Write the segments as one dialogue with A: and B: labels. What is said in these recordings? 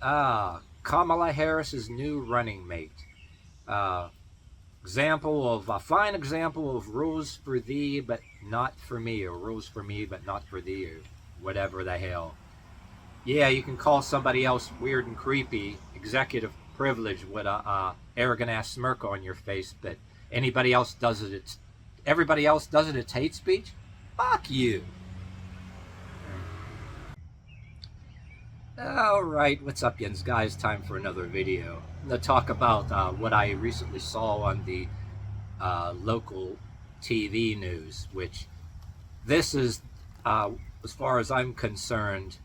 A: Kamala Harris's new running mate. Uh, a fine example of rules for thee but not for me, or rules for me but not for thee, or whatever the hell. Yeah, you can call somebody else weird and creepy, executive privilege with a arrogant ass smirk on your face, but anybody else does it. It's everybody else does it. It's hate speech. Fuck you. All right, what's up, yins guys? Time for another video. I'm gonna talk about what I recently saw on the local TV news, which this is, as far as I'm concerned,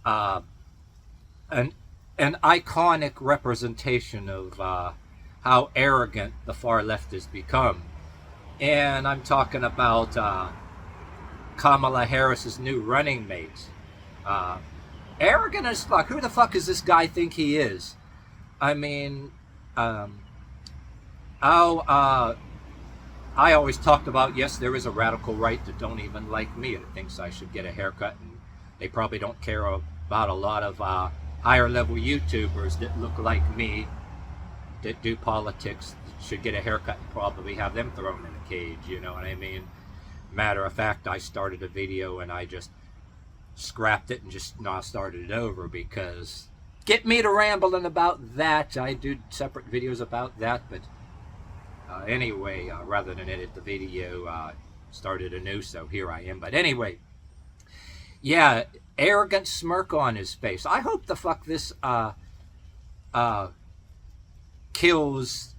A: uh, an an iconic representation of how arrogant the far left has become. And I'm talking about Kamala Harris's new running mate. Uh, Arrogant as fuck. Who the fuck does this guy think he is? I mean, um, oh, I always talked about, yes, there is a radical right that don't even like me, that thinks I should get a haircut, and they probably don't care about a lot of higher level YouTubers that look like me, that do politics, that should get a haircut and probably have them thrown in a cage, you know what I mean? Matter of fact, I started a video and I just scrapped it and just not started it over, because get me to rambling about that. I do separate videos about that, but anyway, rather than edit the video, started anew, so here I am. But anyway, yeah, arrogant smirk on his face. I hope the fuck this kills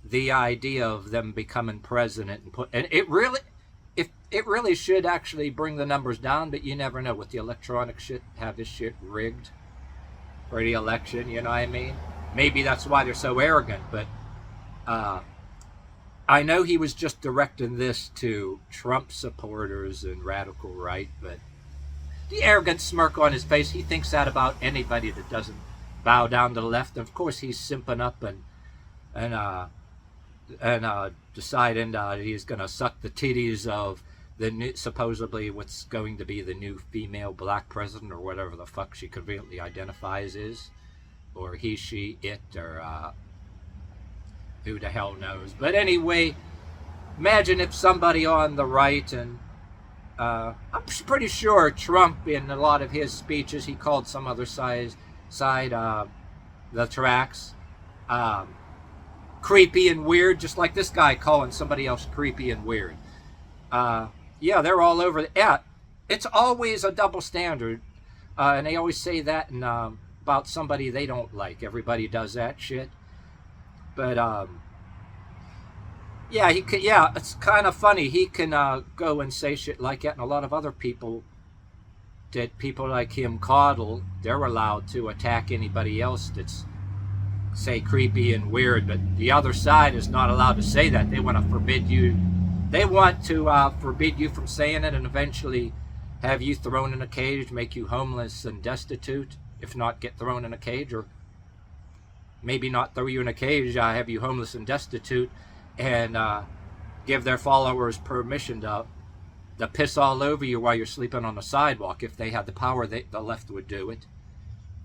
A: the idea of them becoming president, and it really should actually bring the numbers down, but you never know with the electronic shit. Have this shit rigged for the election, you know what I mean? Maybe that's why they're so arrogant, but I know he was just directing this to Trump supporters and radical right, but the arrogant smirk on his face, he thinks that about anybody that doesn't bow down to the left. And of course he's simping up and deciding he's going to suck the titties of the new, supposedly what's going to be the new female black president, or whatever the fuck she conveniently identifies as, or he, she, it, or who the hell knows. But anyway, imagine if somebody on the right, and I'm pretty sure Trump, in a lot of his speeches, he called some other side the tracks creepy and weird, just like this guy calling somebody else creepy and weird. Yeah, they're all over. Yeah, it's always a double standard, and they always say that about somebody they don't like. Everybody does that shit. But yeah, he could. Yeah, it's kind of funny. He can go and say shit like that, and a lot of other people that people like him coddle, they're allowed to attack anybody else that's, say, creepy and weird. But the other side is not allowed to say that. They want to forbid you. They want to forbid you from saying it, and eventually have you thrown in a cage, make you homeless and destitute, if not get thrown in a cage, or maybe not throw you in a cage, have you homeless and destitute, and give their followers permission to piss all over you while you're sleeping on the sidewalk. If they had the power, the left would do it.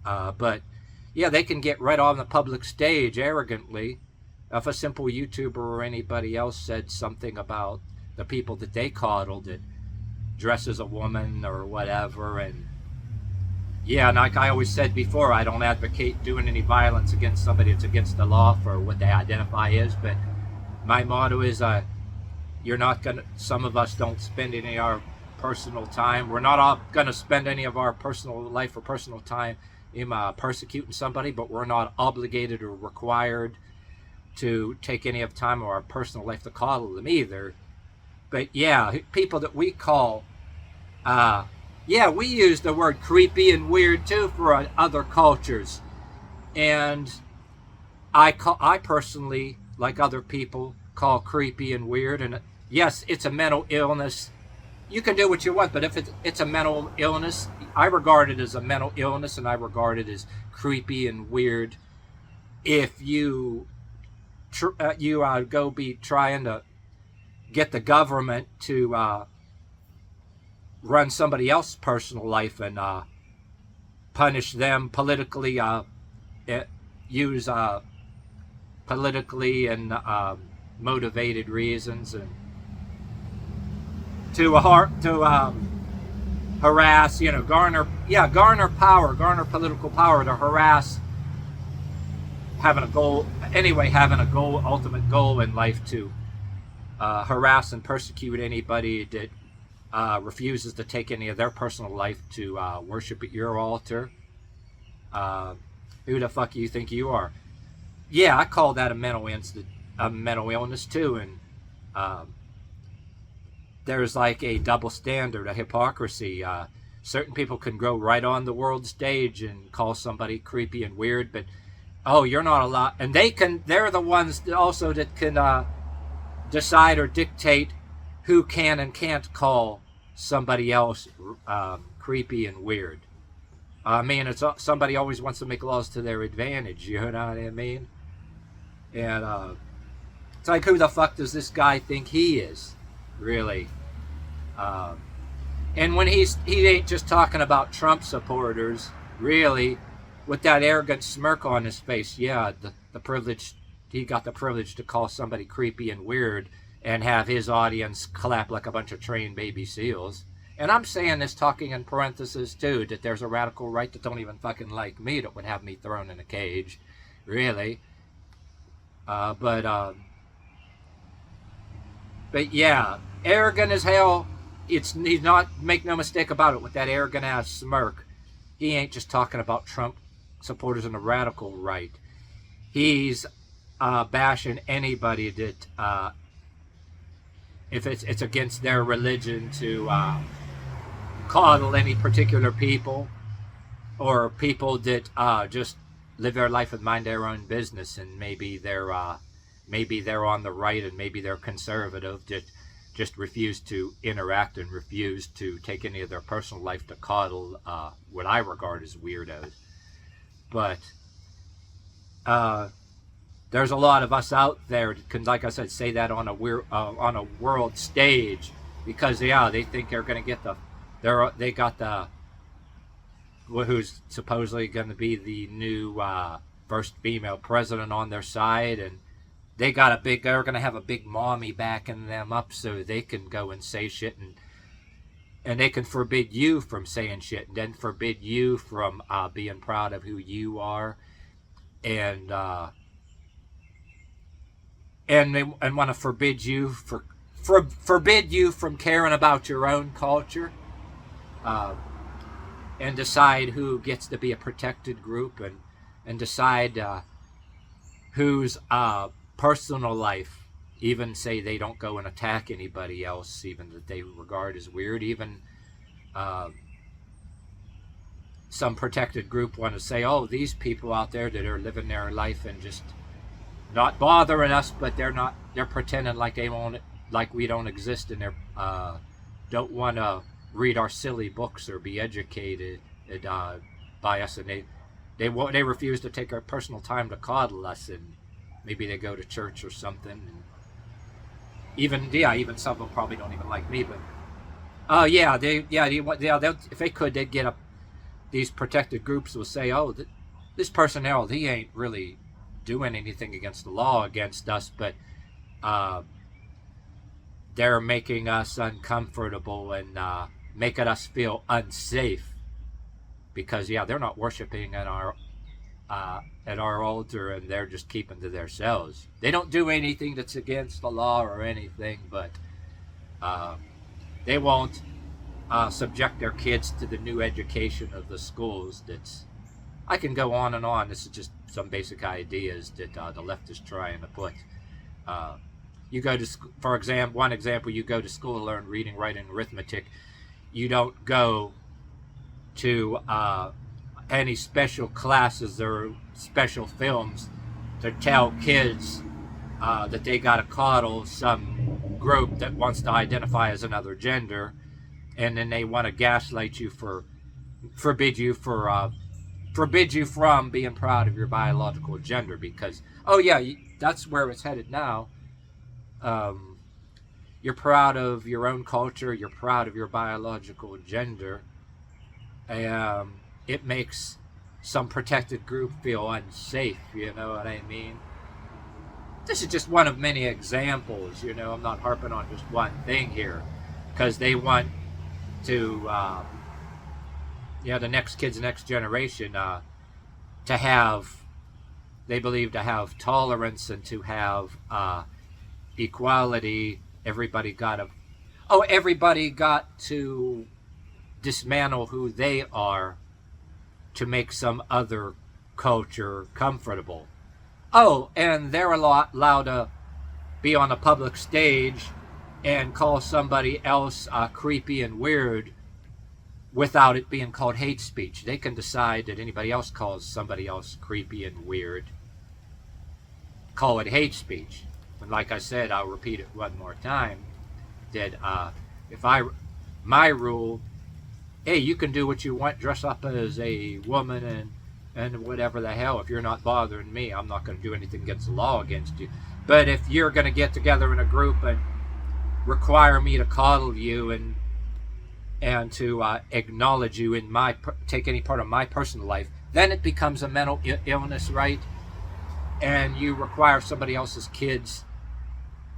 A: But yeah, they can get right on the public stage arrogantly. If a simple YouTuber or anybody else said something about the people that they coddled, that dress as a woman or whatever, and yeah, and like I always said before, I don't advocate doing any violence against somebody that's against the law for what they identify as, but my motto is, you're not gonna, some of us don't spend any of our personal time, we're not all gonna spend any of our personal life or personal time in persecuting somebody, but we're not obligated or required to take any of time of our personal life to coddle them either. But yeah, people that we call, yeah, we use the word creepy and weird too for other cultures. And I personally, like other people, call creepy and weird. And yes, it's a mental illness. You can do what you want, but if it's a mental illness, I regard it as a mental illness, and I regard it as creepy and weird if you go be trying to get the government to run somebody else's personal life and punish them politically, use politically and motivated reasons, and to harass, garner power, garner political power to harass, having a goal, ultimate goal in life, to harass and persecute anybody that refuses to take any of their personal life to worship at your altar. Who the fuck you think you are? Yeah, I call that a mental illness too, and there's like a double standard, a hypocrisy. Certain people can go right on the world stage and call somebody creepy and weird, but you're not allowed. And they're the ones also that can decide or dictate who can and can't call somebody else creepy and weird. I mean, somebody always wants to make laws to their advantage, you know what I mean? And it's like, who the fuck does this guy think he is, really? And when he ain't just talking about Trump supporters, really, with that arrogant smirk on his face. Yeah, the privilege, he got the privilege to call somebody creepy and weird and have his audience clap like a bunch of trained baby seals. And I'm saying this talking in parentheses too, that there's a radical right that don't even fucking like me that would have me thrown in a cage, really. But yeah, arrogant as hell. He's not, make no mistake about it, with that arrogant ass smirk. He ain't just talking about Trump supporters and the radical right. He's bashing anybody that if it's against their religion to coddle any particular people, or people that just live their life and mind their own business, and maybe they're on the right and maybe they're conservative, that just refuse to interact and refuse to take any of their personal life to coddle what I regard as weirdos. But there's a lot of us out there that can, like I said, say that on a world stage, because they think they're going to get they got the who's supposedly going to be the new first female president on their side, and they're going to have a big mommy backing them up, so they can go and say shit, and they can forbid you from saying shit, and then forbid you from being proud of who you are, and want to forbid you from caring about your own culture, and decide who gets to be a protected group, and decide whose personal life, even say they don't go and attack anybody else, even that they regard as weird, even some protected group want to say, these people out there that are living their life and just not bothering us, but they're pretending like we don't exist, and they don't want to read our silly books or be educated by us, and they refuse to take our personal time to coddle us, and maybe they go to church or something, and even some of them probably don't even like me, but if they could, they'd get these protected groups will say, this person there, he ain't really doing anything against the law against us, but they're making us uncomfortable and making us feel unsafe, because they're not worshiping at our altar, and they're just keeping to themselves. They don't do anything that's against the law or anything, but they won't subject their kids to the new education of the schools. I can go on and on. This is just some basic ideas that the left is trying to put. You go to, one example, you go to school to learn reading, writing, arithmetic. You don't go to any special classes or special films to tell kids that they got to coddle some group that wants to identify as another gender, and then they want to gaslight you forbid you from being proud of your biological gender, because that's where it's headed now. You're proud of your own culture, you're proud of your biological gender, it makes some protected group feel unsafe, you know what I mean? This is just one of many examples, you know. I'm not harping on just one thing here, because they want to, the next kids, the next generation, to have, they believe to have tolerance and to have equality. Everybody got to dismantle who they are to make some other culture comfortable. Oh, and they're allowed to be on a public stage and call somebody else creepy and weird without it being called hate speech. They can decide that anybody else calls somebody else creepy and weird, call it hate speech. And like I said, I'll repeat it one more time, that my rule, hey, you can do what you want, dress up as a woman and whatever the hell. If you're not bothering me, I'm not going to do anything against the law against you. But if you're going to get together in a group and require me to coddle you and to acknowledge you in take any part of my personal life, then it becomes a mental illness, right? And you require somebody else's kids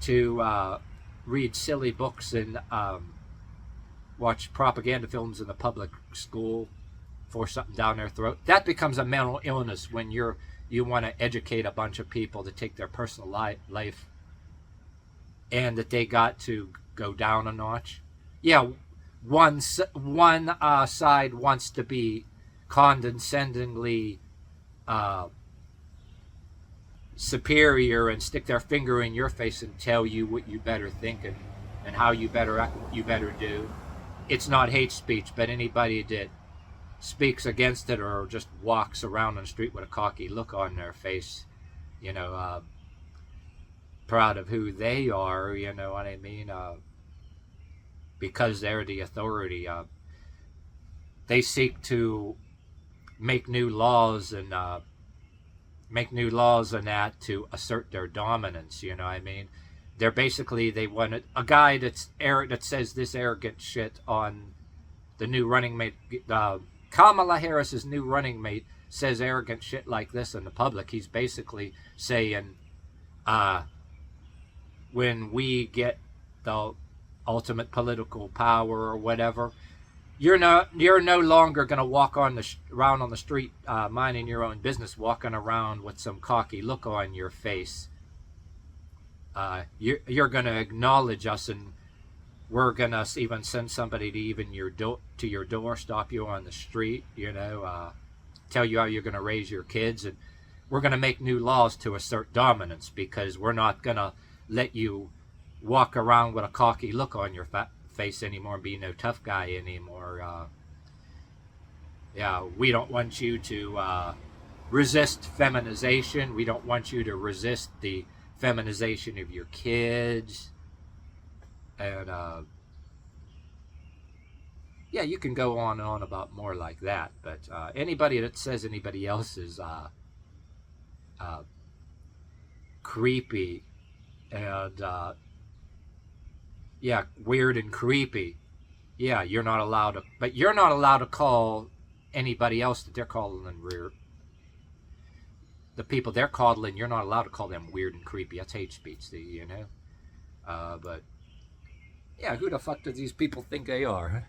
A: to read silly books and watch propaganda films in the public school, force something down their throat. That becomes a mental illness when you want to educate a bunch of people to take their personal life, and that they got to go down a notch. Yeah, one side wants to be condescendingly superior and stick their finger in your face and tell you what you better think and how you better act, what you better do. It's not hate speech, but anybody that speaks against it or just walks around on the street with a cocky look on their face, you know, proud of who they are, you know what I mean, because they're the authority. They seek to make new laws and that to assert their dominance, you know what I mean? They're basically, they want a guy that says this arrogant shit on the new running mate. Kamala Harris's new running mate says arrogant shit like this in the public. He's basically saying, when we get the ultimate political power or whatever, you're no longer going to walk around on the street minding your own business, walking around with some cocky look on your face. You're going to acknowledge us, and we're going to even send somebody to your door, stop you on the street, you know, tell you how you're going to raise your kids, and we're going to make new laws to assert dominance, because we're not going to let you walk around with a cocky look on your face anymore and be no tough guy anymore. We don't want you to resist feminization. We don't want you to resist the feminization of your kids. And you can go on and on about more like that, but anybody that says anybody else is creepy and weird and creepy, you're not allowed to, but you're not allowed to call anybody else that they're calling weird. The people they're coddling, you're not allowed to call them weird and creepy. That's hate speech, you know. But who the fuck do these people think they are?